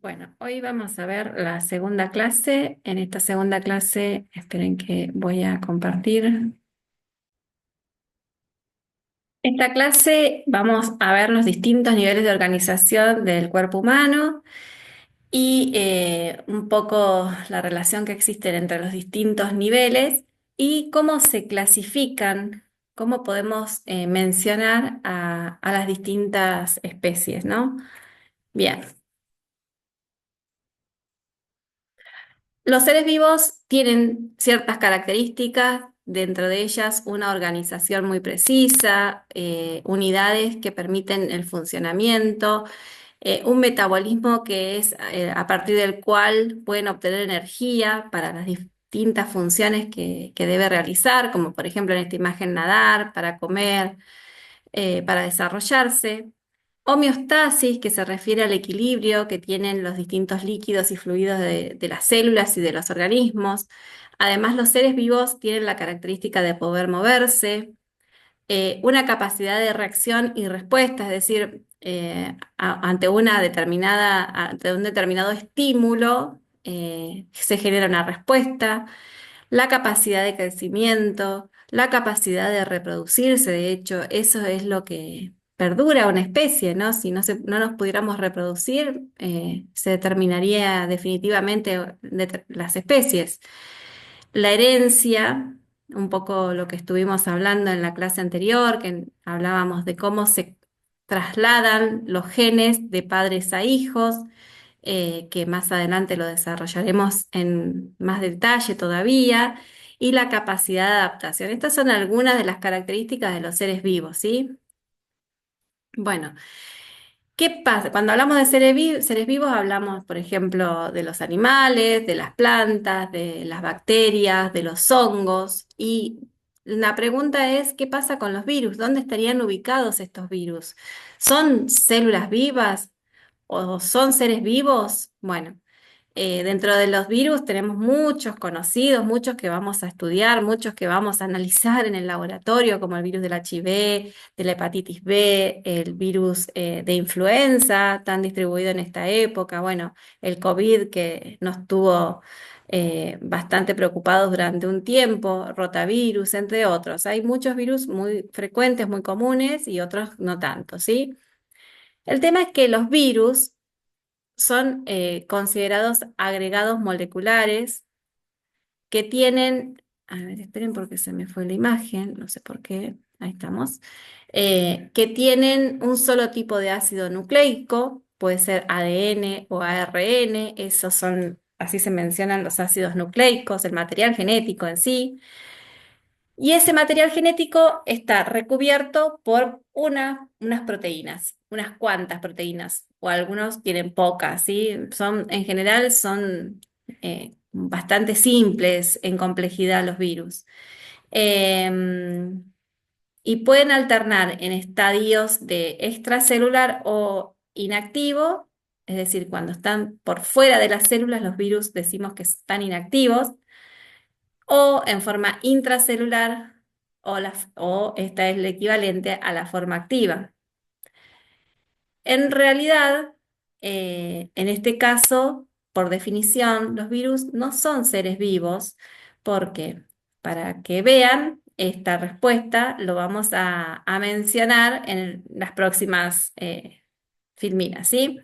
Bueno, hoy vamos a ver la segunda clase. En esta segunda clase, esperen que voy a compartir. Esta clase vamos a ver los distintos niveles de organización del cuerpo humano y un poco la relación que existe entre los distintos niveles y cómo se clasifican, cómo podemos mencionar a las distintas especies, ¿no? Bien. Los seres vivos tienen ciertas características, dentro de ellas una organización muy precisa, unidades que permiten el funcionamiento, un metabolismo que es a partir del cual pueden obtener energía para las distintas funciones que debe realizar, como por ejemplo en esta imagen nadar, para comer, para desarrollarse. Homeostasis, que se refiere al equilibrio que tienen los distintos líquidos y fluidos de las células y de los organismos. Además, los seres vivos tienen la característica de poder moverse, una capacidad de reacción y respuesta, es decir, ante ante un determinado estímulo, se genera una respuesta, la capacidad de crecimiento, la capacidad de reproducirse. De hecho, eso es lo que perdura una especie, ¿no? Si no nos pudiéramos reproducir, se terminaría definitivamente las especies. La herencia, un poco lo que estuvimos hablando en la clase anterior, que hablábamos de cómo se trasladan los genes de padres a hijos, que más adelante lo desarrollaremos en más detalle todavía, y la capacidad de adaptación. Estas son algunas de las características de los seres vivos, ¿sí? Bueno. ¿Qué pasa? Cuando hablamos de seres vivos, hablamos, por ejemplo, de los animales, de las plantas, de las bacterias, de los hongos. Y la pregunta es, ¿qué pasa con los virus? ¿Dónde estarían ubicados estos virus? ¿Son células vivas o son seres vivos? Bueno. Dentro de los virus tenemos muchos conocidos, muchos que vamos a estudiar, muchos que vamos a analizar en el laboratorio, como el virus del HIV, de la hepatitis B, el virus de influenza, tan distribuido en esta época, bueno, el COVID que nos tuvo bastante preocupados durante un tiempo, rotavirus, entre otros. Hay muchos virus muy frecuentes, muy comunes y otros no tanto, ¿sí? El tema es que los virus son considerados agregados moleculares que tienen, a ver, esperen porque se me fue la imagen, no sé por qué, ahí estamos, que tienen un solo tipo de ácido nucleico, puede ser ADN o ARN, esos son, así se mencionan los ácidos nucleicos, el material genético en sí. Y ese material genético está recubierto por unas proteínas, unas cuantas proteínas, o algunos tienen pocas, ¿sí? En general son bastante simples en complejidad los virus. Em, y pueden alternar en estadios de extracelular o inactivo, es decir, cuando están por fuera de las células, los virus decimos que están inactivos o en forma intracelular, o esta es el equivalente a la forma activa. En realidad, en este caso, por definición, los virus no son seres vivos, porque para que vean esta respuesta, lo vamos a mencionar en las próximas filminas, ¿sí?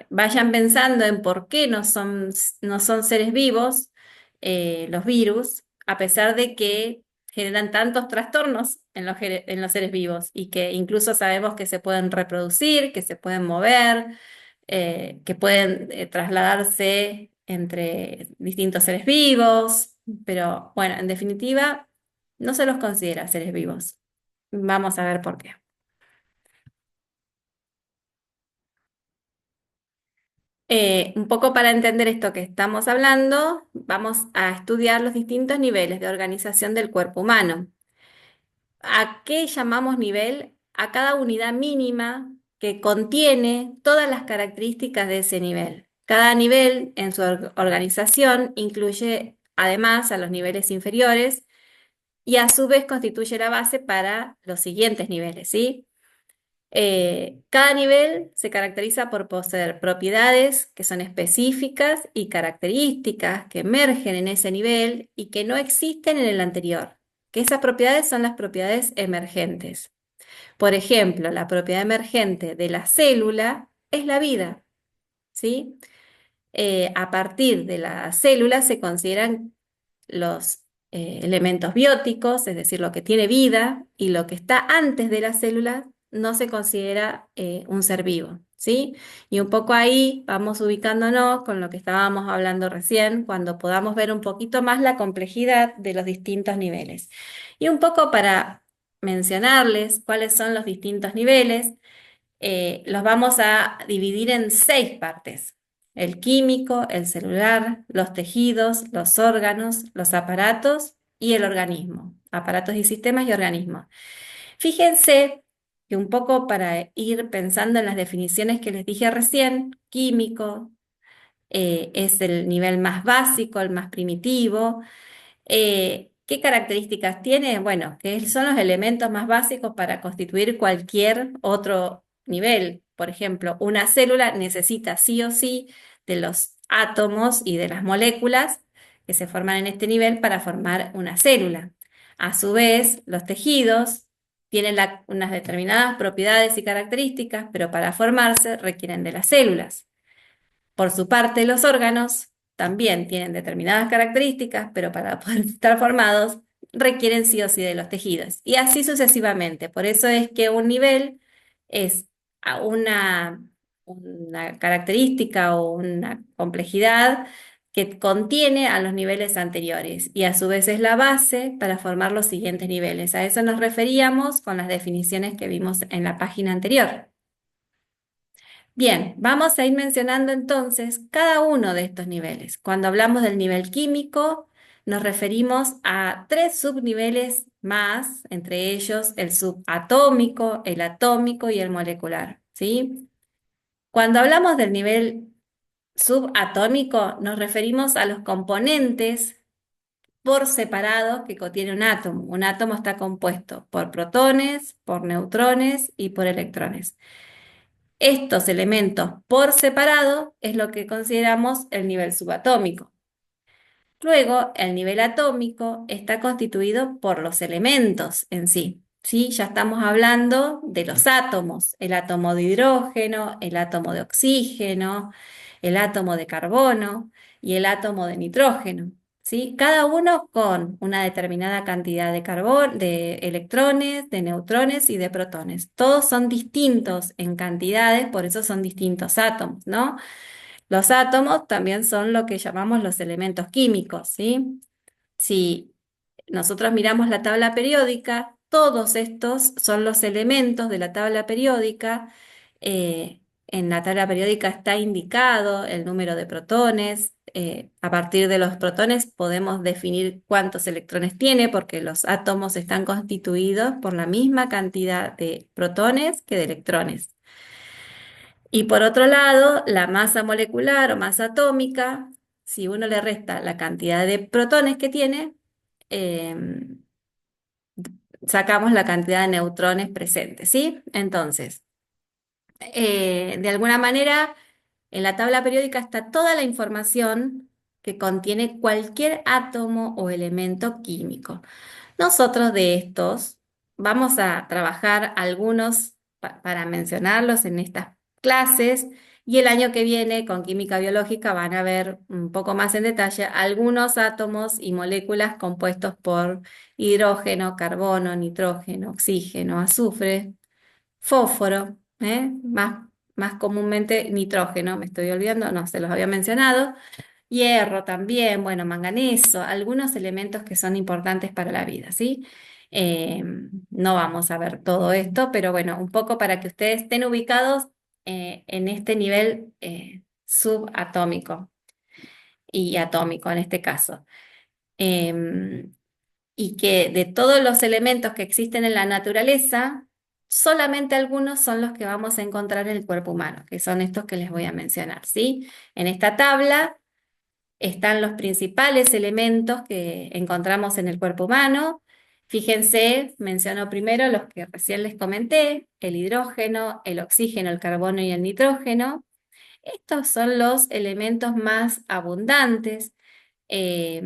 Vayan pensando en por qué no son seres vivos los virus, a pesar de que generan tantos trastornos en los seres vivos y que incluso sabemos que se pueden reproducir, que se pueden mover, que pueden trasladarse entre distintos seres vivos, pero bueno, en definitiva, no se los considera seres vivos. Vamos a ver por qué. Un poco para entender esto que estamos hablando, vamos a estudiar los distintos niveles de organización del cuerpo humano. ¿A qué llamamos nivel? A cada unidad mínima que contiene todas las características de ese nivel. Cada nivel en su organización incluye además a los niveles inferiores y a su vez constituye la base para los siguientes niveles, ¿sí? Cada nivel se caracteriza por poseer propiedades que son específicas y características que emergen en ese nivel y que no existen en el anterior, que esas propiedades son las propiedades emergentes. Por ejemplo, la propiedad emergente de la célula es la vida, ¿sí? A partir de la célula se consideran los elementos bióticos, es decir, lo que tiene vida, y lo que está antes de la célula no se considera un ser vivo, ¿sí? Y un poco ahí vamos ubicándonos con lo que estábamos hablando recién, cuando podamos ver un poquito más la complejidad de los distintos niveles. Y un poco para mencionarles cuáles son los distintos niveles, los vamos a dividir en 6 partes: el químico, el celular, los tejidos, los órganos, los aparatos y el organismo. Aparatos y sistemas y organismos. Fíjense que un poco para ir pensando en las definiciones que les dije recién, químico es el nivel más básico, el más primitivo. ¿Qué características tiene? Bueno, que son los elementos más básicos para constituir cualquier otro nivel. Por ejemplo, una célula necesita sí o sí de los átomos y de las moléculas que se forman en este nivel para formar una célula. A su vez, los tejidos tienen unas determinadas propiedades y características, pero para formarse requieren de las células. Por su parte, los órganos también tienen determinadas características, pero para poder estar formados requieren sí o sí de los tejidos. Y así sucesivamente. Por eso es que un nivel es una característica o una complejidad que contiene a los niveles anteriores y a su vez es la base para formar los siguientes niveles. A eso nos referíamos con las definiciones que vimos en la página anterior. Bien, vamos a ir mencionando entonces cada uno de estos niveles. Cuando hablamos del nivel químico, nos referimos a 3 subniveles más, entre ellos el subatómico, el atómico y el molecular, ¿sí? Cuando hablamos del nivel subatómico, nos referimos a los componentes por separado que contiene un átomo. Un átomo está compuesto por protones, por neutrones y por electrones. Estos elementos por separado es lo que consideramos el nivel subatómico. Luego, el nivel atómico está constituido por los elementos en sí. ¿Sí? Ya estamos hablando de los átomos: el átomo de hidrógeno, el átomo de oxígeno, el átomo de carbono y el átomo de nitrógeno. ¿Sí? Cada uno con una determinada cantidad de de electrones, de neutrones y de protones. Todos son distintos en cantidades, por eso son distintos átomos, ¿no? Los átomos también son lo que llamamos los elementos químicos, ¿sí? Si nosotros miramos la tabla periódica, todos estos son los elementos de la tabla periódica. En la tabla periódica está indicado el número de protones. A partir de los protones podemos definir cuántos electrones tiene, porque los átomos están constituidos por la misma cantidad de protones que de electrones. Y por otro lado, la masa molecular o masa atómica, si uno le resta la cantidad de protones que tiene, em, sacamos la cantidad de neutrones presentes, ¿sí? Entonces, de alguna manera, en la tabla periódica está toda la información que contiene cualquier átomo o elemento químico. Nosotros de estos vamos a trabajar algunos para mencionarlos en estas clases, y el año que viene con química biológica van a ver un poco más en detalle algunos átomos y moléculas compuestos por hidrógeno, carbono, nitrógeno, oxígeno, azufre, fósforo, más comúnmente nitrógeno, me estoy olvidando, no, se los había mencionado. Hierro también, bueno, manganeso, algunos elementos que son importantes para la vida, ¿sí? No vamos a ver todo esto, pero bueno, un poco para que ustedes estén ubicados en este nivel subatómico y atómico en este caso. Em, y que de todos los elementos que existen en la naturaleza, solamente algunos son los que vamos a encontrar en el cuerpo humano, que son estos que les voy a mencionar, ¿sí? En esta tabla están los principales elementos que encontramos en el cuerpo humano. Fíjense, menciono primero los que recién les comenté, el hidrógeno, el oxígeno, el carbono y el nitrógeno. Estos son los elementos más abundantes eh,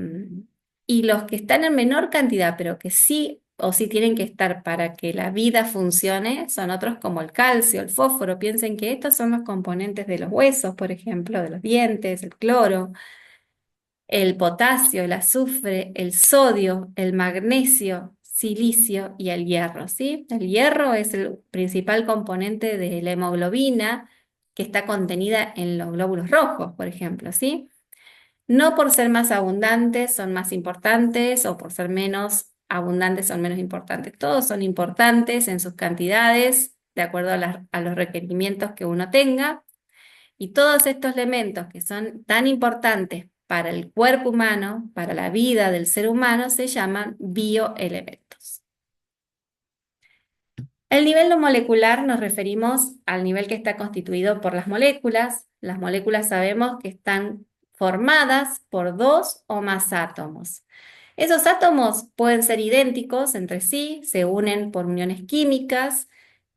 y los que están en menor cantidad, pero que sí o sí tienen que estar para que la vida funcione, son otros como el calcio, el fósforo. Piensen que estos son los componentes de los huesos, por ejemplo, de los dientes, el cloro, el potasio, el azufre, el sodio, el magnesio, silicio y el hierro, ¿sí? El hierro es el principal componente de la hemoglobina que está contenida en los glóbulos rojos, por ejemplo, ¿sí? No por ser más abundantes son más importantes o por ser menos abundantes son menos importantes. Todos son importantes en sus cantidades de acuerdo a los requerimientos que uno tenga. Y todos estos elementos que son tan importantes para el cuerpo humano, para la vida del ser humano, se llaman bioelementos. El nivel no molecular nos referimos al nivel que está constituido por las moléculas. Las moléculas sabemos que están formadas por dos o más átomos. Esos átomos pueden ser idénticos entre sí, se unen por uniones químicas.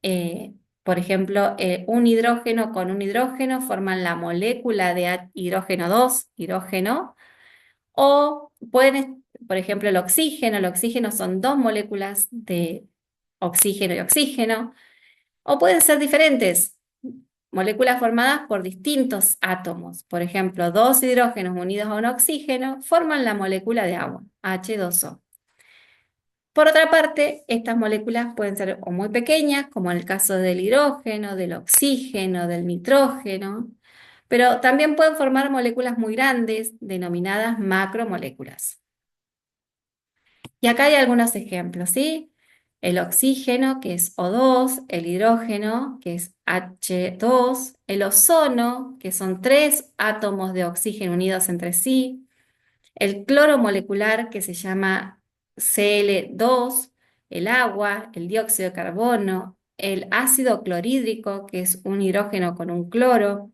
eh, por ejemplo, un hidrógeno con un hidrógeno forman la molécula de hidrógeno 2, hidrógeno, o pueden, por ejemplo, el oxígeno son dos moléculas de oxígeno y oxígeno, o pueden ser diferentes, moléculas formadas por distintos átomos. Por ejemplo, dos hidrógenos unidos a un oxígeno forman la molécula de agua, H2O. Por otra parte, estas moléculas pueden ser o muy pequeñas, como en el caso del hidrógeno, del oxígeno, del nitrógeno, pero también pueden formar moléculas muy grandes, denominadas macromoléculas. Y acá hay algunos ejemplos, ¿sí? El oxígeno, que es O2, el hidrógeno, que es H2, el ozono, que son tres átomos de oxígeno unidos entre sí, el cloro molecular, que se llama Cl2, el agua, el dióxido de carbono, el ácido clorhídrico, que es un hidrógeno con un cloro,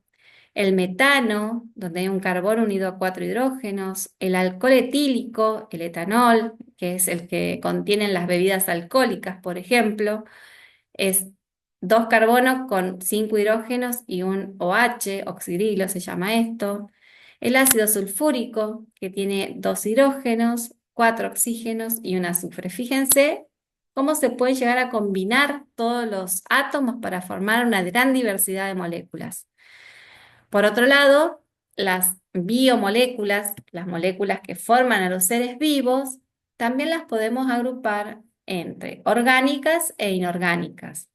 el metano, donde hay un carbono unido a cuatro hidrógenos, el alcohol etílico, el etanol, que es el que contienen las bebidas alcohólicas, por ejemplo, es dos carbonos con cinco hidrógenos y un OH, oxidrilo se llama esto. El ácido sulfúrico, que tiene dos hidrógenos, cuatro oxígenos y un azufre. Fíjense cómo se pueden llegar a combinar todos los átomos para formar una gran diversidad de moléculas. Por otro lado, las biomoléculas, las moléculas que forman a los seres vivos, también las podemos agrupar entre orgánicas e inorgánicas.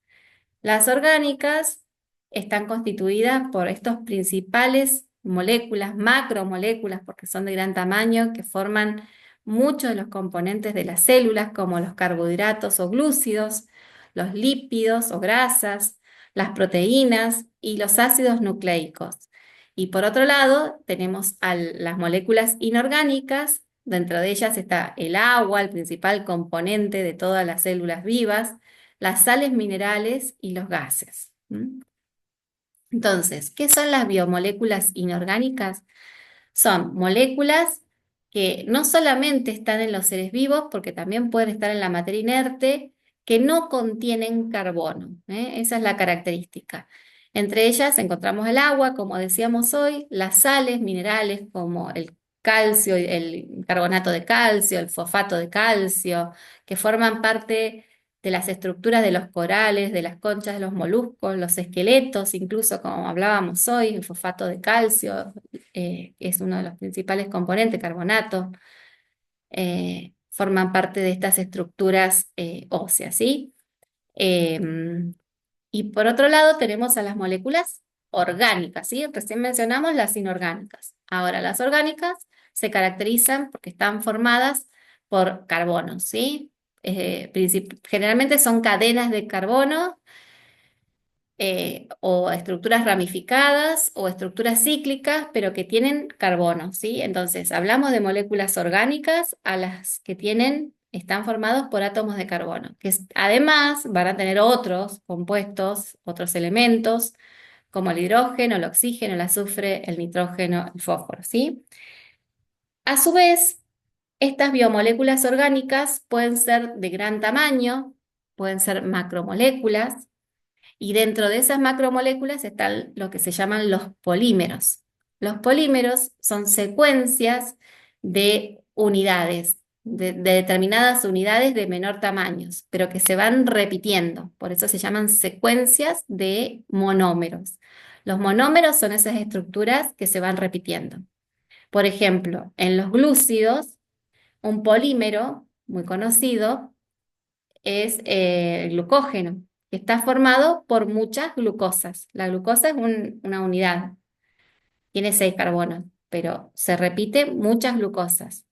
Las orgánicas están constituidas por estos principales moléculas, macromoléculas, porque son de gran tamaño, que forman muchos de los componentes de las células, como los carbohidratos o glúcidos, los lípidos o grasas, las proteínas y los ácidos nucleicos. Y por otro lado, tenemos las moléculas inorgánicas. Dentro de ellas está el agua, el principal componente de todas las células vivas, las sales minerales y los gases. ¿Mm? Entonces, ¿qué son las biomoléculas inorgánicas? Son moléculas que no solamente están en los seres vivos, porque también pueden estar en la materia inerte, que no contienen carbono, ¿eh? Esa es la característica. Entre ellas encontramos el agua, como decíamos hoy, las sales minerales como el calcio, el carbonato de calcio, el fosfato de calcio, que forman parte de las estructuras de los corales, de las conchas de los moluscos, los esqueletos, incluso como hablábamos hoy, el fosfato de calcio, que es uno de los principales componentes, carbonato, forman parte de estas estructuras óseas, ¿sí? Em, y por otro lado tenemos a las moléculas orgánicas, ¿sí? Recién mencionamos las inorgánicas. Ahora, las orgánicas se caracterizan porque están formadas por carbono, ¿sí? Generalmente son cadenas de carbono o estructuras ramificadas o estructuras cíclicas, pero que tienen carbono, ¿sí? Entonces, hablamos de moléculas orgánicas a las que están formados por átomos de carbono, que además van a tener otros compuestos, otros elementos, como el hidrógeno, el oxígeno, el azufre, el nitrógeno, el fósforo, ¿sí? A su vez, Estas biomoléculas orgánicas pueden ser de gran tamaño, pueden ser macromoléculas, y dentro de esas macromoléculas están lo que se llaman los polímeros. Los polímeros son secuencias de unidades, de determinadas unidades de menor tamaño, pero que se van repitiendo. Por eso se llaman secuencias de monómeros. Los monómeros son esas estructuras que se van repitiendo. Por ejemplo, en los glúcidos, un polímero muy conocido es el glucógeno, que está formado por muchas glucosas. La glucosa es una unidad, tiene 6 carbonos, pero se repite muchas glucosas.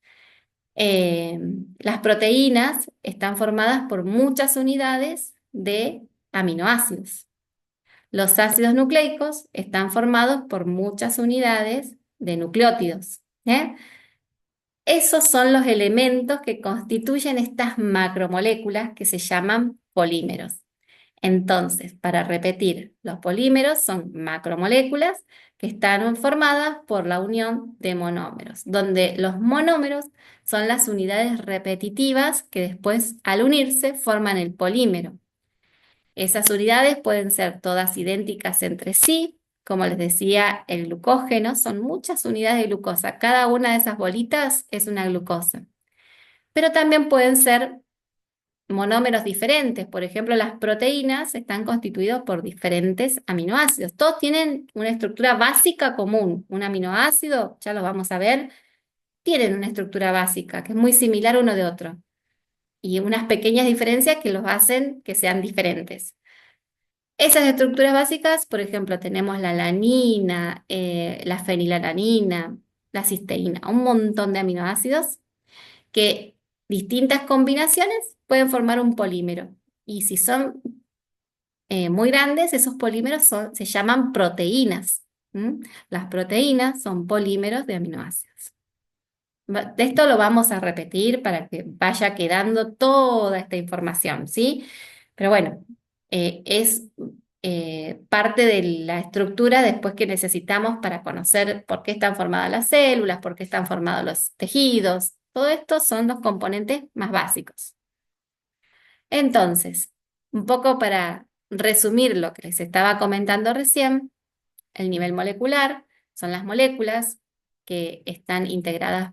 Eh, las proteínas están formadas por muchas unidades de aminoácidos. Los ácidos nucleicos están formados por muchas unidades de nucleótidos. ¿Eh? Esos son los elementos que constituyen estas macromoléculas que se llaman polímeros. Entonces, para repetir, los polímeros son macromoléculas que están formadas por la unión de monómeros, donde los monómeros son las unidades repetitivas que después, al unirse, forman el polímero. Esas unidades pueden ser todas idénticas entre sí. Como les decía, el glucógeno son muchas unidades de glucosa. Cada una de esas bolitas es una glucosa. Pero también pueden ser monómeros diferentes. Por ejemplo, las proteínas están constituidas por diferentes aminoácidos. Todos tienen una estructura básica común. Un aminoácido, ya lo vamos a ver, tienen una estructura básica que es muy similar uno de otro. Y unas pequeñas diferencias que los hacen que sean diferentes. Esas estructuras básicas, por ejemplo, tenemos la alanina, la fenilalanina, la cisteína, un montón de aminoácidos que distintas combinaciones pueden formar un polímero. Y si son muy grandes, esos polímeros se llaman proteínas. ¿M? Las proteínas son polímeros de aminoácidos. De esto lo vamos a repetir para que vaya quedando toda esta información, ¿sí? Pero bueno, es parte de la estructura después que necesitamos para conocer por qué están formadas las células, por qué están formados los tejidos. Todo esto son los componentes más básicos. Entonces, un poco para resumir lo que les estaba comentando recién, el nivel molecular son las moléculas que están integradas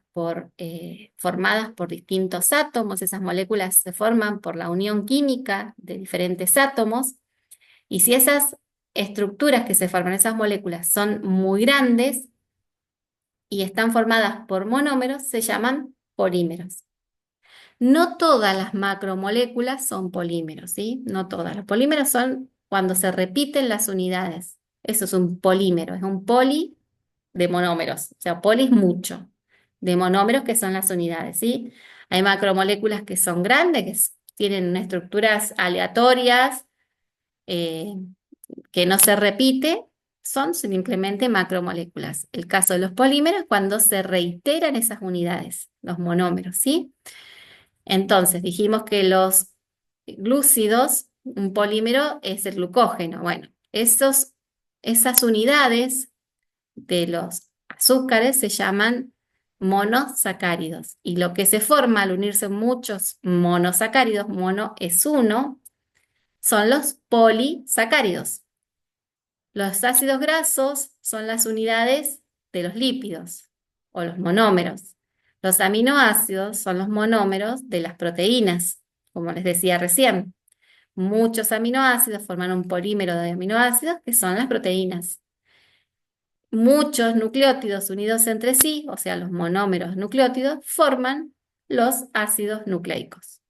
formadas por distintos átomos. Esas moléculas se forman por la unión química de diferentes átomos. Y si esas estructuras que se forman, esas moléculas, son muy grandes y están formadas por monómeros, se llaman polímeros. No todas las macromoléculas son polímeros, ¿sí? No todas. Los polímeros son cuando se repiten las unidades. Eso es un polímero, es un poli de monómeros. O sea, poli es mucho, de monómeros que son las unidades, ¿sí? Hay macromoléculas que son grandes, tienen estructuras aleatorias, eh, que no se repite, son simplemente macromoléculas. El caso de los polímeros es cuando se reiteran esas unidades, los monómeros, ¿sí? Entonces, dijimos que los glúcidos, un polímero es el glucógeno. Bueno, esas unidades de los azúcares se llaman monosacáridos. Y lo que se forma al unirse muchos monosacáridos, mono es uno, son los polisacáridos. Los ácidos grasos son las unidades de los lípidos o los monómeros. Los aminoácidos son los monómeros de las proteínas, como les decía recién. Muchos aminoácidos forman un polímero de aminoácidos que son las proteínas. Muchos nucleótidos unidos entre sí, o sea, los monómeros nucleótidos, forman los ácidos nucleicos.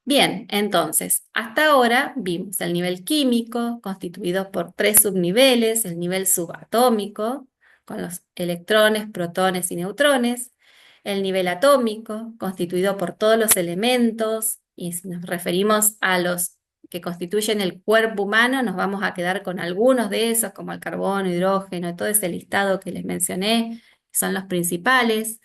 Bien, entonces, hasta ahora vimos el nivel químico constituido por 3 subniveles, el nivel subatómico, con los electrones, protones y neutrones, el nivel atómico, constituido por todos los elementos, y si nos referimos a los que constituyen el cuerpo humano, nos vamos a quedar con algunos de esos, como el carbono, hidrógeno, todo ese listado que les mencioné, que son los principales.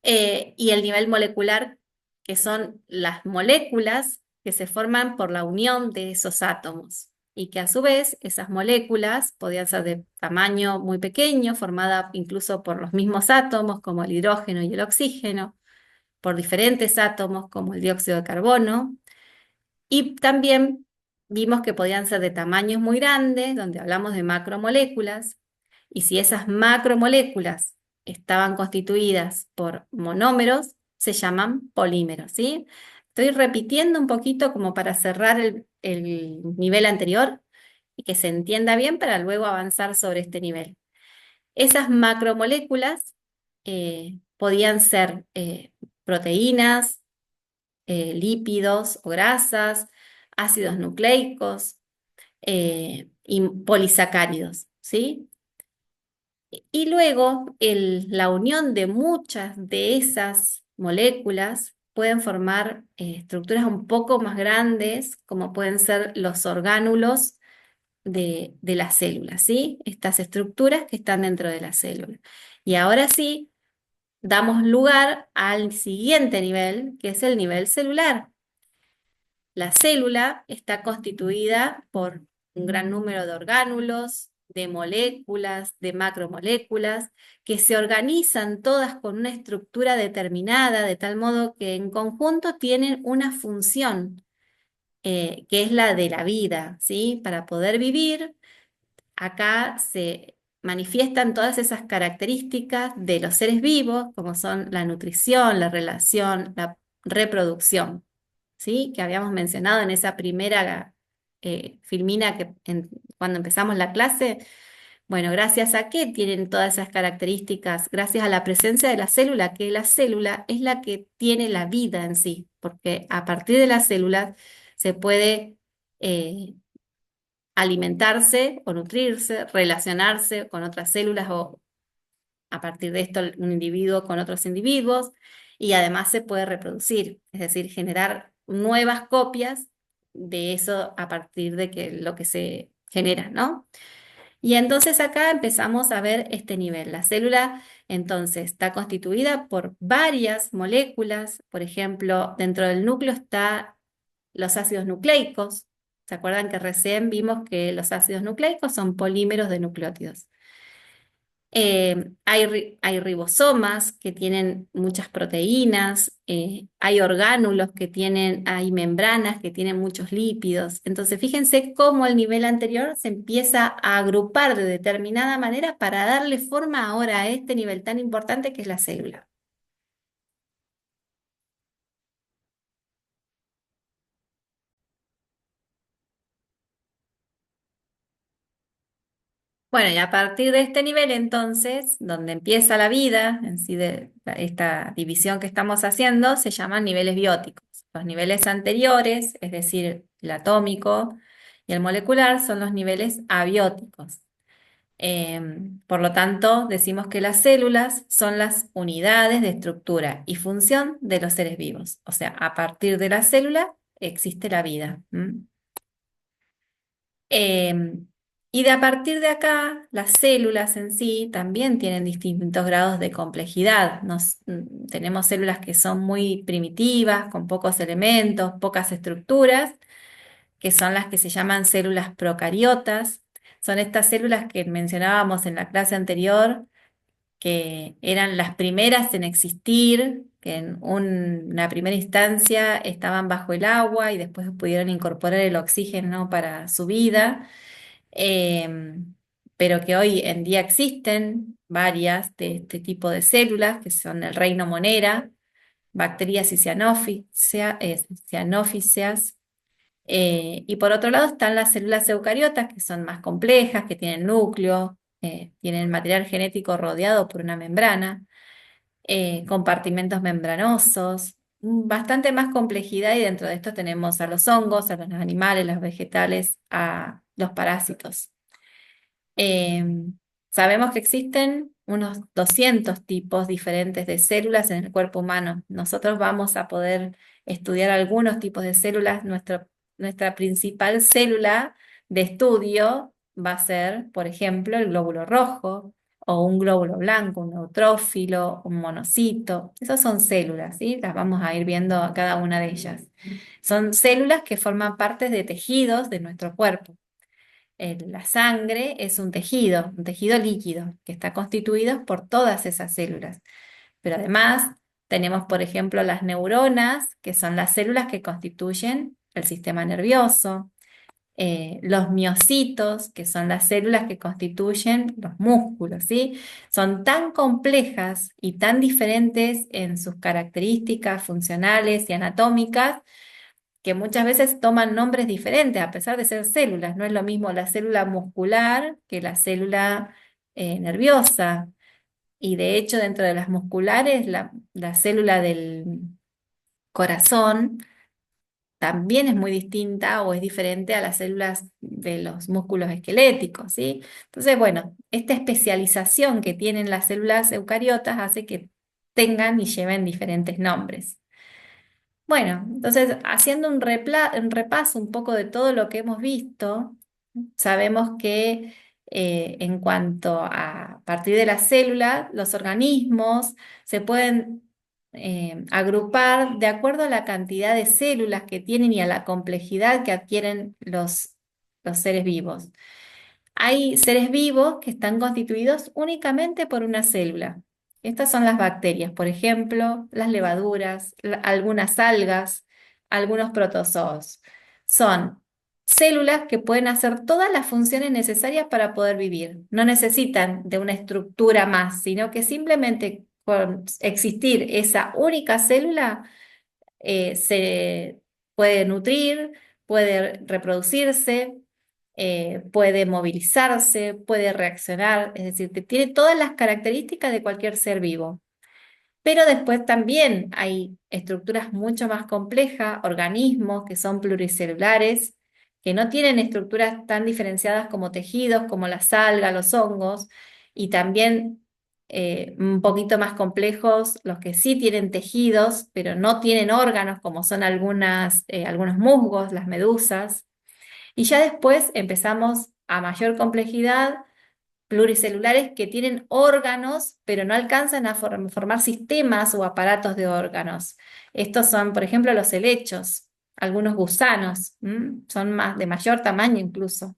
Y el nivel molecular, que son las moléculas que se forman por la unión de esos átomos. y que a su vez esas moléculas podían ser de tamaño muy pequeño, formada incluso por los mismos átomos como el hidrógeno y el oxígeno, por diferentes átomos como el dióxido de carbono, y también vimos que podían ser de tamaños muy grandes, donde hablamos de macromoléculas, y si esas macromoléculas estaban constituidas por monómeros, se llaman polímeros, ¿sí? Estoy repitiendo un poquito como para cerrar el nivel anterior y que se entienda bien para luego avanzar sobre este nivel. Esas macromoléculas podían ser proteínas, lípidos o grasas, ácidos nucleicos y polisacáridos, ¿sí? Y luego la unión de muchas de esas moléculas pueden formar estructuras un poco más grandes, como pueden ser los orgánulos de las células, ¿sí? Estas estructuras que están dentro de la célula. Y ahora sí, damos lugar al siguiente nivel, que es el nivel celular. La célula está constituida por un gran número de orgánulos, de moléculas, de macromoléculas, que se organizan todas con una estructura determinada, de tal modo que en conjunto tienen una función, que es la de la vida, ¿sí? Para poder vivir, acá se manifiestan todas esas características de los seres vivos, como son la nutrición, la relación, la reproducción. ¿Sí? Que habíamos mencionado en esa primera filmina cuando empezamos la clase. Bueno, gracias a qué tienen todas esas características, gracias a la presencia de la célula, que la célula es la que tiene la vida en sí, porque a partir de las células se puede eh, alimentarse o nutrirse, relacionarse con otras células o a partir de esto un individuo con otros individuos, y además se puede reproducir, es decir, generar nuevas copias de eso a partir de que lo que se genera, ¿no? Y entonces acá empezamos a ver este nivel. La célula entonces está constituida por varias moléculas, por ejemplo, dentro del núcleo están los ácidos nucleicos. ¿Se acuerdan que recién vimos que los ácidos nucleicos son polímeros de nucleótidos? Hay ribosomas que tienen muchas proteínas, hay orgánulos que hay membranas que tienen muchos lípidos. Entonces, fíjense cómo el nivel anterior se empieza a agrupar de determinada manera para darle forma ahora a este nivel tan importante que es la célula. Bueno, y a partir de este nivel, entonces, donde empieza la vida, en sí de esta división que estamos haciendo, se llaman niveles bióticos. Los niveles anteriores, es decir, el atómico y el molecular, son los niveles abióticos. Por lo tanto, decimos que las células son las unidades de estructura y función de los seres vivos. O sea, a partir de la célula existe la vida. ¿M? Em, y de a partir de acá, las células en sí también tienen distintos grados de complejidad. Tenemos células que son muy primitivas, con pocos elementos, pocas estructuras, que son las que se llaman células procariotas. Son estas células que mencionábamos en la clase anterior, que eran las primeras en existir, que en una primera instancia estaban bajo el agua y después pudieron incorporar el oxígeno para su vida, em, pero que hoy en día existen varias de este tipo de células, que son el reino Monera, bacterias y cianófices. Y por otro lado están las células eucariotas, que son más complejas, que tienen núcleo, tienen material genético rodeado por una membrana, compartimentos membranosos, bastante más complejidad, y dentro de esto tenemos a los hongos, a los animales, los vegetales, a los parásitos. Eh, Sabemos que existen unos 200 tipos diferentes de células en el cuerpo humano. Nosotros vamos a poder estudiar algunos tipos de células. Nuestra principal célula de estudio va a ser, por ejemplo, el glóbulo rojo o un glóbulo blanco, un neutrófilo, un monocito. Esas son células, ¿sí? Las vamos a ir viendo cada una de ellas. Son células que forman parte de tejidos de nuestro cuerpo. la sangre es un tejido líquido, que está constituido por todas esas células. Pero además tenemos, por ejemplo, las neuronas, que son las células que constituyen el sistema nervioso, los miocitos, que son las células que constituyen los músculos, ¿sí? Son tan complejas y tan diferentes en sus características funcionales y anatómicas que muchas veces toman nombres diferentes a pesar de ser células. No es lo mismo la célula muscular que la célula nerviosa. Y de hecho, dentro de las musculares, la célula del corazón también es muy distinta o es diferente a las células de los músculos esqueléticos, ¿sí? Entonces, bueno, esta especialización que tienen las células eucariotas hace que tengan y lleven diferentes nombres. Bueno, entonces, haciendo un repaso un poco de todo lo que hemos visto, sabemos que en cuanto a partir de la célula, los organismos se pueden agrupar de acuerdo a la cantidad de células que tienen y a la complejidad que adquieren los seres vivos. Hay seres vivos que están constituidos únicamente por una célula. Estas son las bacterias, por ejemplo, las levaduras, algunas algas, algunos protozoos. Son células que pueden hacer todas las funciones necesarias para poder vivir. No necesitan de una estructura más, sino que simplemente con existir esa única célula se puede nutrir, puede reproducirse, puede movilizarse, puede reaccionar, es decir, que tiene todas las características de cualquier ser vivo. Pero después también hay estructuras mucho más complejas, organismos que son pluricelulares, que no tienen estructuras tan diferenciadas como tejidos, como las algas, los hongos, y también un poquito más complejos los que sí tienen tejidos, pero no tienen órganos, como son algunos musgos, las medusas. Y ya después empezamos a mayor complejidad pluricelulares que tienen órganos, pero no alcanzan a formar sistemas o aparatos de órganos. Estos son, por ejemplo, los helechos, algunos gusanos, son de mayor tamaño incluso.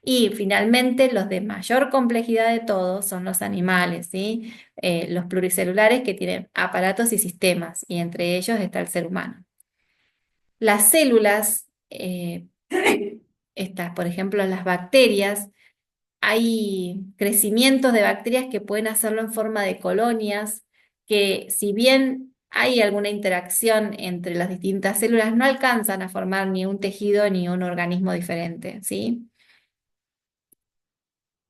Y finalmente, los de mayor complejidad de todos son los animales, ¿sí? Los pluricelulares que tienen aparatos y sistemas, y entre ellos está el ser humano. Las células, estas, por ejemplo, las bacterias, hay crecimientos de bacterias que pueden hacerlo en forma de colonias, que si bien hay alguna interacción entre las distintas células, no alcanzan a formar ni un tejido ni un organismo diferente, ¿sí?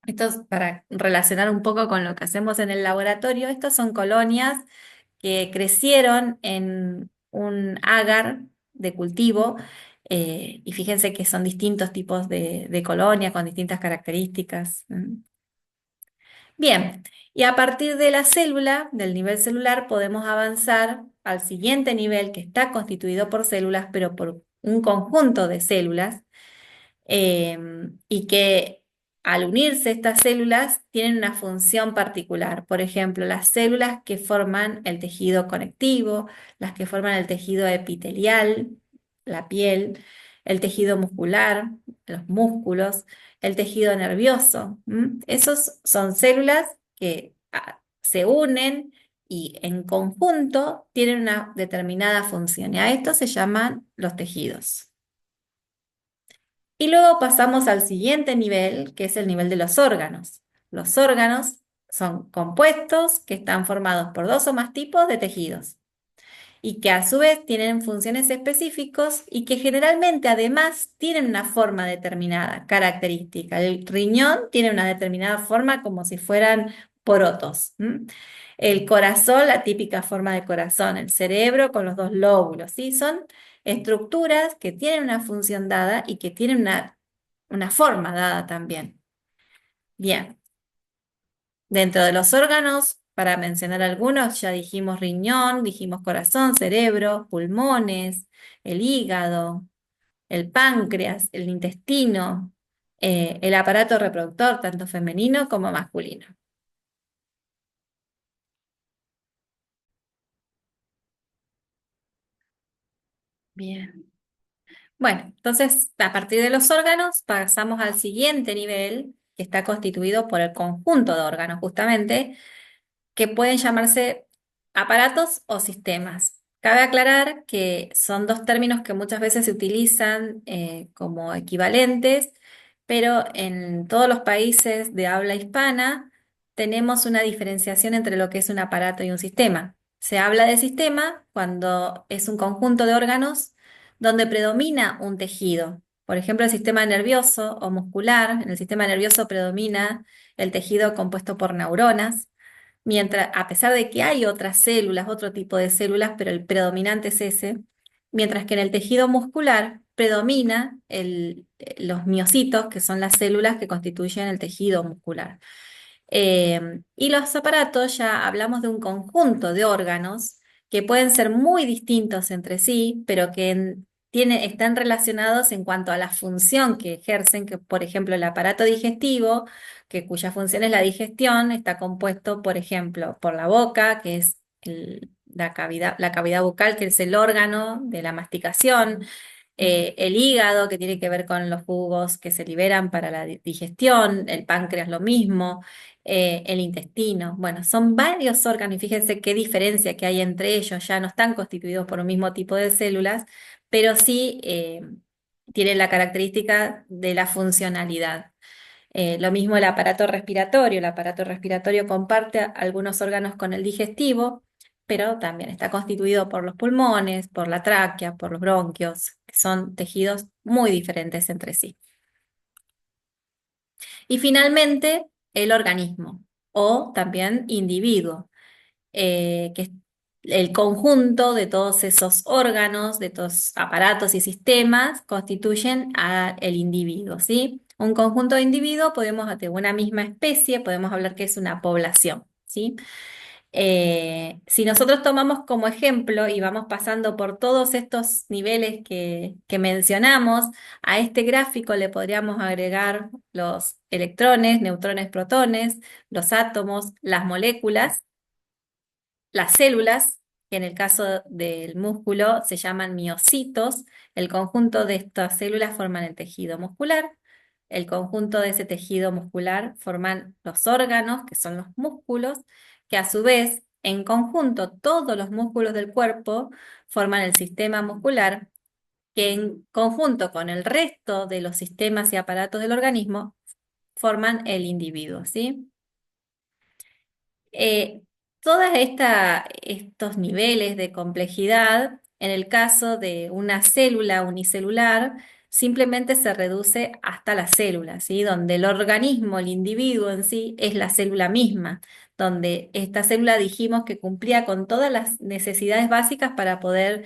Esto es para relacionar un poco con lo que hacemos en el laboratorio. Estas son colonias que crecieron en un agar de cultivo. Y fíjense que son distintos tipos de colonias con distintas características. Bien, y a partir de la célula, del nivel celular, podemos avanzar al siguiente nivel que está constituido por células, pero por un conjunto de células, y que al unirse estas células tienen una función particular. Por ejemplo, las células que forman el tejido conectivo, las que forman el tejido epitelial, la piel, el tejido muscular, los músculos, el tejido nervioso. Esos son células que se unen y en conjunto tienen una determinada función. Y a esto se llaman los tejidos. Y luego pasamos al siguiente nivel, que es el nivel de los órganos. Los órganos son compuestos que están formados por dos o más tipos de tejidos y que a su vez tienen funciones específicas y que generalmente además tienen una forma determinada, característica. El riñón tiene una determinada forma como si fueran porotos. El corazón, la típica forma de corazón, el cerebro con los dos lóbulos, ¿sí? Son estructuras que tienen una función dada y que tienen una forma dada también. Bien, dentro de los órganos, para mencionar algunos, ya dijimos riñón, dijimos corazón, cerebro, pulmones, el hígado, el páncreas, el intestino, el aparato reproductor, tanto femenino como masculino. Bien. Bueno, entonces a partir de los órganos pasamos al siguiente nivel, que está constituido por el conjunto de órganos, justamente, que pueden llamarse aparatos o sistemas. Cabe aclarar que son dos términos que muchas veces se utilizan como equivalentes, pero en todos los países de habla hispana tenemos una diferenciación entre lo que es un aparato y un sistema. Se habla de sistema cuando es un conjunto de órganos donde predomina un tejido. Por ejemplo, el sistema nervioso o muscular. En el sistema nervioso predomina el tejido compuesto por neuronas. Mientras, a pesar de que hay otras células, otro tipo de células, pero el predominante es ese, mientras que en el tejido muscular predomina los miocitos, que son las células que constituyen el tejido muscular. Y los aparatos ya hablamos de un conjunto de órganos que pueden ser muy distintos entre sí, pero que están relacionados en cuanto a la función que ejercen, que por ejemplo el aparato digestivo, cuya función es la digestión, está compuesto, por ejemplo, por la boca, que es la cavidad bucal, que es el órgano de la masticación, el hígado, que tiene que ver con los jugos que se liberan para la digestión, el páncreas lo mismo, el intestino. Bueno, son varios órganos y fíjense qué diferencia que hay entre ellos. Ya no están constituidos por un mismo tipo de células, pero sí tienen la característica de la funcionalidad. Lo mismo el aparato respiratorio. El aparato respiratorio comparte algunos órganos con el digestivo, pero también está constituido por los pulmones, por la tráquea, por los bronquios, que son tejidos muy diferentes entre sí. Y finalmente, el organismo o también individuo, que es el conjunto de todos esos órganos, de todos aparatos y sistemas constituyen el individuo, ¿sí? Un conjunto de individuos de una misma especie, podemos hablar que es una población, ¿sí? Si nosotros tomamos como ejemplo y vamos pasando por todos estos niveles que mencionamos, a este gráfico le podríamos agregar los electrones, neutrones, protones, los átomos, las moléculas, las células, que en el caso del músculo se llaman miocitos. El conjunto de estas células forman el tejido muscular. El conjunto de ese tejido muscular forman los órganos, que son los músculos, que a su vez, en conjunto, todos los músculos del cuerpo forman el sistema muscular, que en conjunto con el resto de los sistemas y aparatos del organismo forman el individuo, ¿sí? Eh, estos niveles de complejidad, en el caso de una célula unicelular, simplemente se reduce hasta la célula, ¿sí? Donde el organismo, el individuo en sí, es la célula misma, donde esta célula dijimos que cumplía con todas las necesidades básicas para poder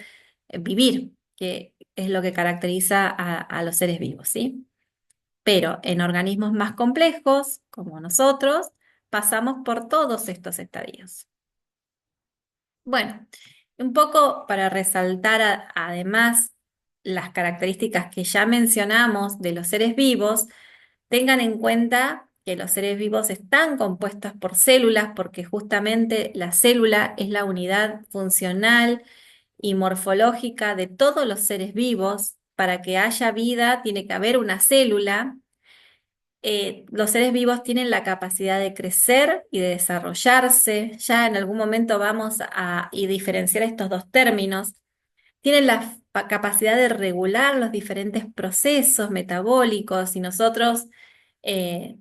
vivir, que es lo que caracteriza a los seres vivos, ¿sí? Pero en organismos más complejos, como nosotros, pasamos por todos estos estadios. Bueno, un poco para resaltar además las características que ya mencionamos de los seres vivos, tengan en cuenta que los seres vivos están compuestos por células porque justamente la célula es la unidad funcional y morfológica de todos los seres vivos. Para que haya vida tiene que haber una célula. Los seres vivos tienen la capacidad de crecer y de desarrollarse. Ya en algún momento vamos a diferenciar estos dos términos. Tienen la capacidad de regular los diferentes procesos metabólicos. Si nosotros,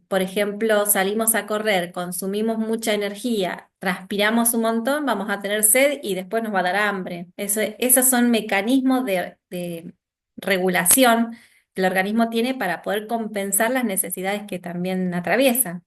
por ejemplo, salimos a correr, consumimos mucha energía, transpiramos un montón, vamos a tener sed y después nos va a dar hambre. Esos son mecanismos de regulación que el organismo tiene para poder compensar las necesidades que también atraviesa.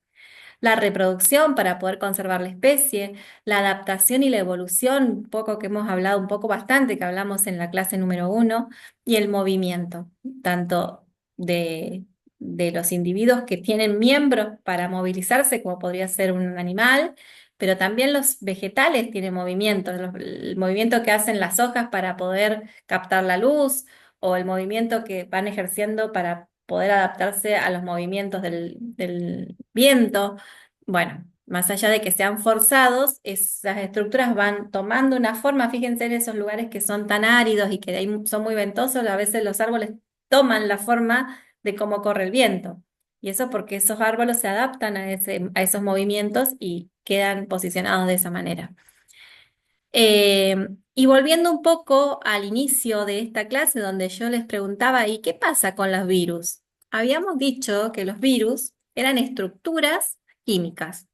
La reproducción para poder conservar la especie, la adaptación y la evolución, un poco que hemos hablado un poco bastante, que hablamos en la clase número 1, y el movimiento, tanto de, de los individuos que tienen miembros para movilizarse, como podría ser un animal, pero también los vegetales tienen movimiento, el movimiento que hacen las hojas para poder captar la luz, o el movimiento que van ejerciendo para poder adaptarse a los movimientos del viento. Bueno, Más allá de que sean forzados, esas estructuras van tomando una forma. Fíjense en esos lugares que son tan áridos y que son muy ventosos, a veces los árboles toman la forma de cómo corre el viento. Y eso porque esos árboles se adaptan a esos movimientos y quedan posicionados de esa manera. Eh, y volviendo un poco al inicio de esta clase donde yo les preguntaba, ¿y qué pasa con los virus? Habíamos dicho que los virus eran estructuras químicas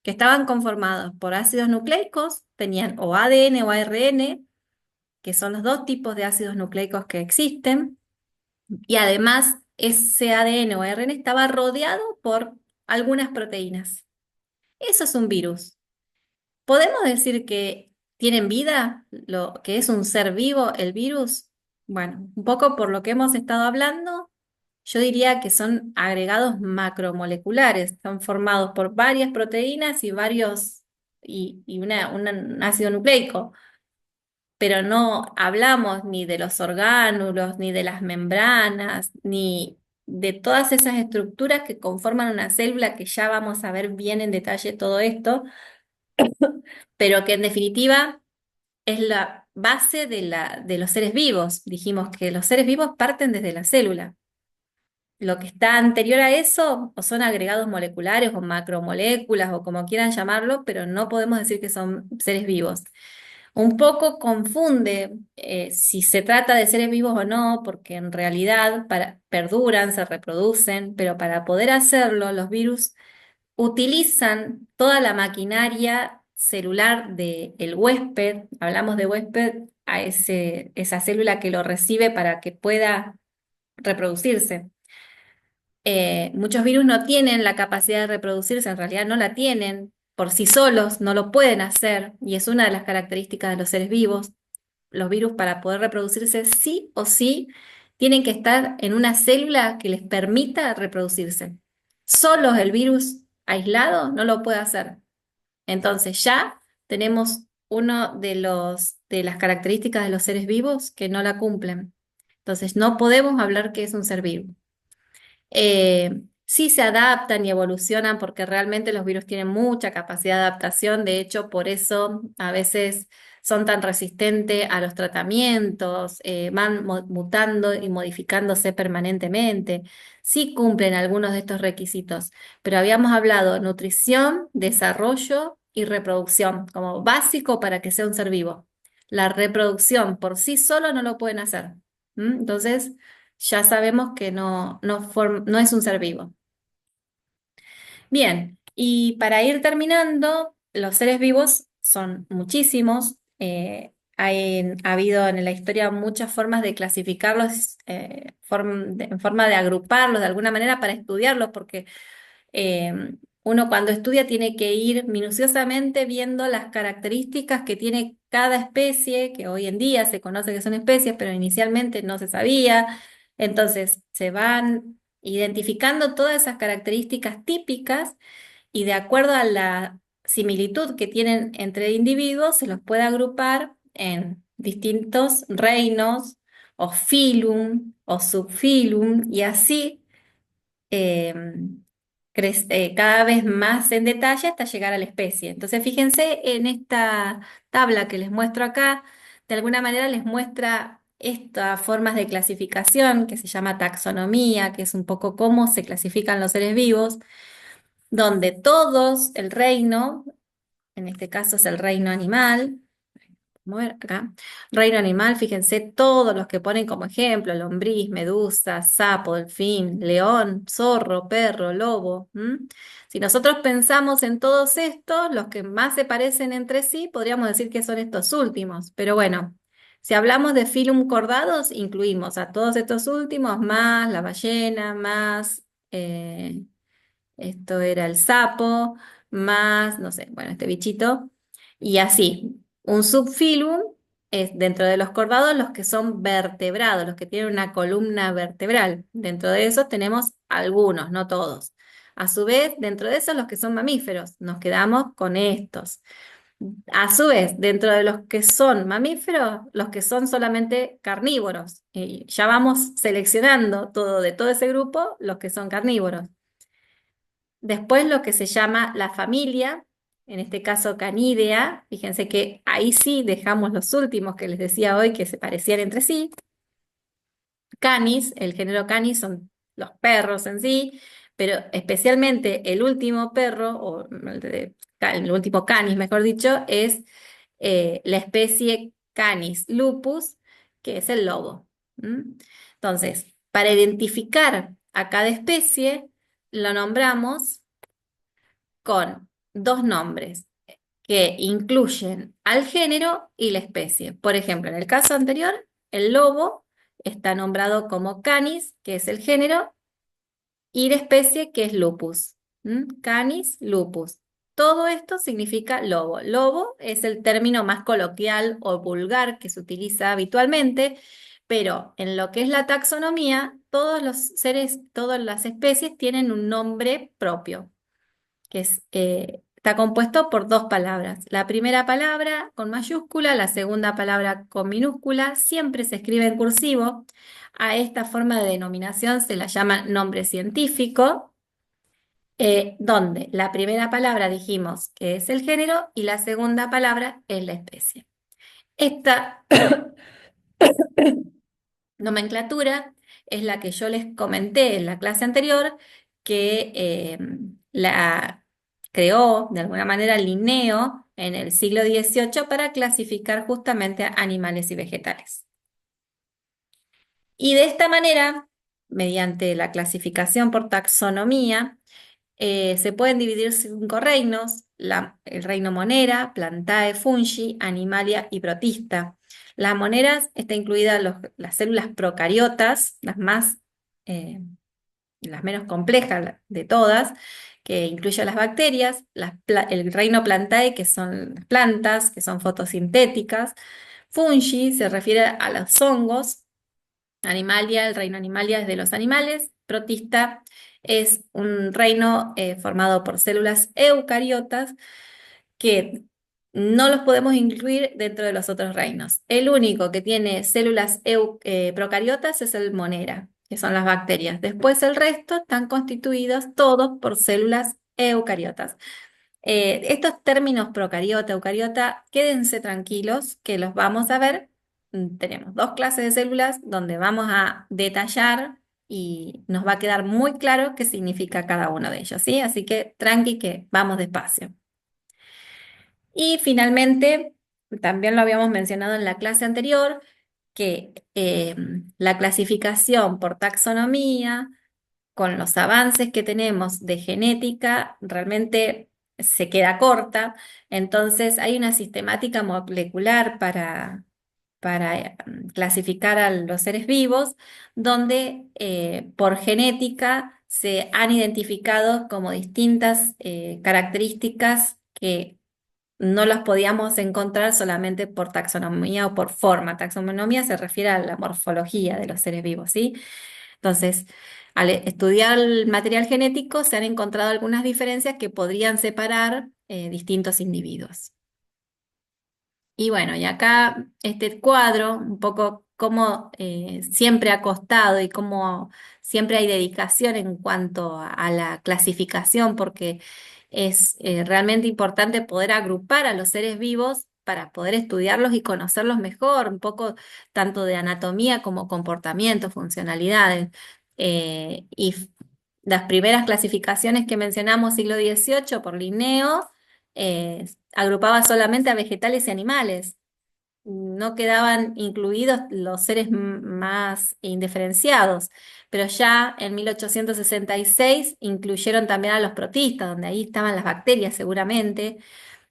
que estaban conformados por ácidos nucleicos, tenían o ADN o ARN, que son los dos tipos de ácidos nucleicos que existen, y además ese ADN o ARN estaba rodeado por algunas proteínas. Eso es un virus. ¿Podemos decir que tienen vida? ¿Lo que es un ser vivo el virus? Bueno, un poco por lo que hemos estado hablando, yo diría que son agregados macromoleculares, están formados por varias proteínas y un ácido nucleico, pero no hablamos ni de los orgánulos, ni de las membranas, ni de todas esas estructuras que conforman una célula, que ya vamos a ver bien en detalle todo esto, pero que en definitiva es la base de los seres vivos. Dijimos que los seres vivos parten desde la célula. Lo que está anterior a eso o son agregados moleculares o macromoléculas o como quieran llamarlo, pero no podemos decir que son seres vivos. Un poco confunde si se trata de seres vivos o no, porque en realidad perduran, se reproducen, pero para poder hacerlo, los virus utilizan toda la maquinaria celular del huésped. Hablamos de huésped a esa célula que lo recibe para que pueda reproducirse. Muchos virus no tienen la capacidad de reproducirse, en realidad no la tienen por sí solos, no lo pueden hacer, y es una de las características de los seres vivos. Los virus, para poder reproducirse sí o sí tienen que estar en una célula que les permita reproducirse. Solo el virus aislado no lo puede hacer. Entonces ya tenemos uno de las características de los seres vivos que no la cumplen. Entonces no podemos hablar que es un ser vivo. Sí se adaptan y evolucionan porque realmente los virus tienen mucha capacidad de adaptación. De hecho, por eso a veces son tan resistentes a los tratamientos, van mutando y modificándose permanentemente. Sí cumplen algunos de estos requisitos, pero habíamos hablado nutrición, desarrollo y reproducción como básico para que sea un ser vivo. La reproducción por sí solo no lo pueden hacer. Entonces, ya sabemos que no es un ser vivo. Bien, y para ir terminando, los seres vivos son muchísimos. Ha habido en la historia muchas formas de clasificarlos, en forma de agruparlos de alguna manera para estudiarlos, porque uno cuando estudia tiene que ir minuciosamente viendo las características que tiene cada especie, que hoy en día se conoce que son especies, pero inicialmente no se sabía. Entonces se van identificando todas esas características típicas y de acuerdo a la similitud que tienen entre individuos, se los puede agrupar en distintos reinos o filum o subfilum y así eh, cada vez más en detalle hasta llegar a la especie. Entonces, fíjense en esta tabla que les muestro acá, de alguna manera les muestra estas formas de clasificación que se llama taxonomía, que es un poco cómo se clasifican los seres vivos, donde todos el reino, en este caso es el reino animal, mover acá. Reino animal, fíjense, todos los que ponen como ejemplo, lombriz, medusa, sapo, delfín, león, zorro, perro, lobo. Si nosotros pensamos en todos estos, los que más se parecen entre sí, podríamos decir que son estos últimos. Pero bueno, si hablamos de filum cordados, incluimos a todos estos últimos, más la ballena, más esto era el sapo, más, no sé, bueno, este bichito, y así. Un subfilum es dentro de los cordados los que son vertebrados, los que tienen una columna vertebral. Dentro de esos tenemos algunos, no todos. A su vez, dentro de esos los que son mamíferos, nos quedamos con estos. A su vez, dentro de los que son mamíferos, los que son solamente carnívoros. Y ya vamos seleccionando todo de todo ese grupo, los que son carnívoros. Después lo que se llama la familia, en este caso Canidea, fíjense que ahí sí dejamos los últimos que les decía hoy que se parecían entre sí. Canis, el género Canis son los perros en sí, pero especialmente el último perro, o el último Canis, mejor dicho, es la especie Canis lupus, que es el lobo. ¿Mm? Entonces, para identificar a cada especie, lo nombramos con dos nombres que incluyen al género y la especie. Por ejemplo, en el caso anterior, el lobo está nombrado como Canis, que es el género, y la especie, que es Lupus. ¿Mm? Canis lupus. Todo esto significa lobo. Lobo es el término más coloquial o vulgar que se utiliza habitualmente, pero en lo que es la taxonomía, todos los seres, todas las especies tienen un nombre propio que está compuesto por dos palabras. La primera palabra con mayúscula, la segunda palabra con minúscula, siempre se escribe en cursivo. A esta forma de denominación se la llama nombre científico, donde la primera palabra dijimos que es el género y la segunda palabra es la especie. Esta nomenclatura es la que yo les comenté en la clase anterior, que la creó de alguna manera Linneo en el siglo XVIII para clasificar justamente a animales y vegetales. Y de esta manera, mediante la clasificación por taxonomía, se pueden dividir cinco reinos: el reino Monera, Plantae, Fungi, Animalia y Protista. Las moneras está incluida las células procariotas, eh, las menos complejas de todas, que incluye las bacterias, el reino Plantae, que son las plantas, que son fotosintéticas. Fungi se refiere a los hongos. Animalia, el reino Animalia es de los animales. Protista es un reino formado por células eucariotas que no los podemos incluir dentro de los otros reinos. El único que tiene células procariotas es el Monera, que son las bacterias. Después el resto están constituidos todos por células eucariotas. Estos términos procariota, eucariota, quédense tranquilos que los vamos a ver. Tenemos dos clases de células donde vamos a detallar y nos va a quedar muy claro qué significa cada uno de ellos, ¿sí? Así que tranqui que vamos despacio. Y finalmente, también lo habíamos mencionado en la clase anterior, que la clasificación por taxonomía con los avances que tenemos de genética, realmente se queda corta. Entonces hay una sistemática molecular para clasificar a los seres vivos, donde por genética se han identificado como distintas características que no las podíamos encontrar solamente por taxonomía o por forma. Taxonomía se refiere a la morfología de los seres vivos, ¿sí? Entonces, al estudiar el material genético se han encontrado algunas diferencias que podrían separar distintos individuos. Y bueno, y acá este cuadro, un poco cómo siempre ha costado y cómo siempre hay dedicación en cuanto a la clasificación, porque es realmente importante poder agrupar a los seres vivos para poder estudiarlos y conocerlos mejor, un poco tanto de anatomía como comportamiento, funcionalidades. Las primeras clasificaciones que mencionamos, siglo XVIII, por Linneo, agrupaba solamente a vegetales y animales. No quedaban incluidos los seres más indiferenciados, pero ya en 1866 incluyeron también a los protistas, donde ahí estaban las bacterias seguramente,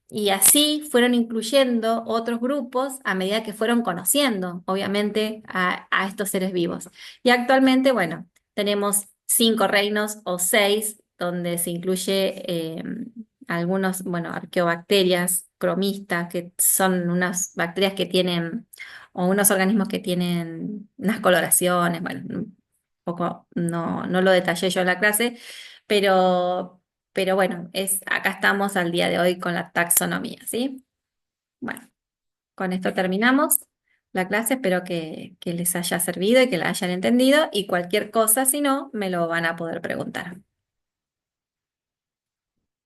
y así fueron incluyendo otros grupos a medida que fueron conociendo, obviamente, a estos seres vivos. Y actualmente, bueno, tenemos cinco reinos o seis, donde se incluye algunos, bueno, arqueobacterias, cromistas, que son unas bacterias que tienen, o unos organismos que tienen unas coloraciones, bueno, un poco, no lo detallé yo en la clase, pero bueno, acá estamos al día de hoy con la taxonomía, ¿sí? Bueno, con esto terminamos la clase, espero que les haya servido y que la hayan entendido y cualquier cosa, si no, me lo van a poder preguntar.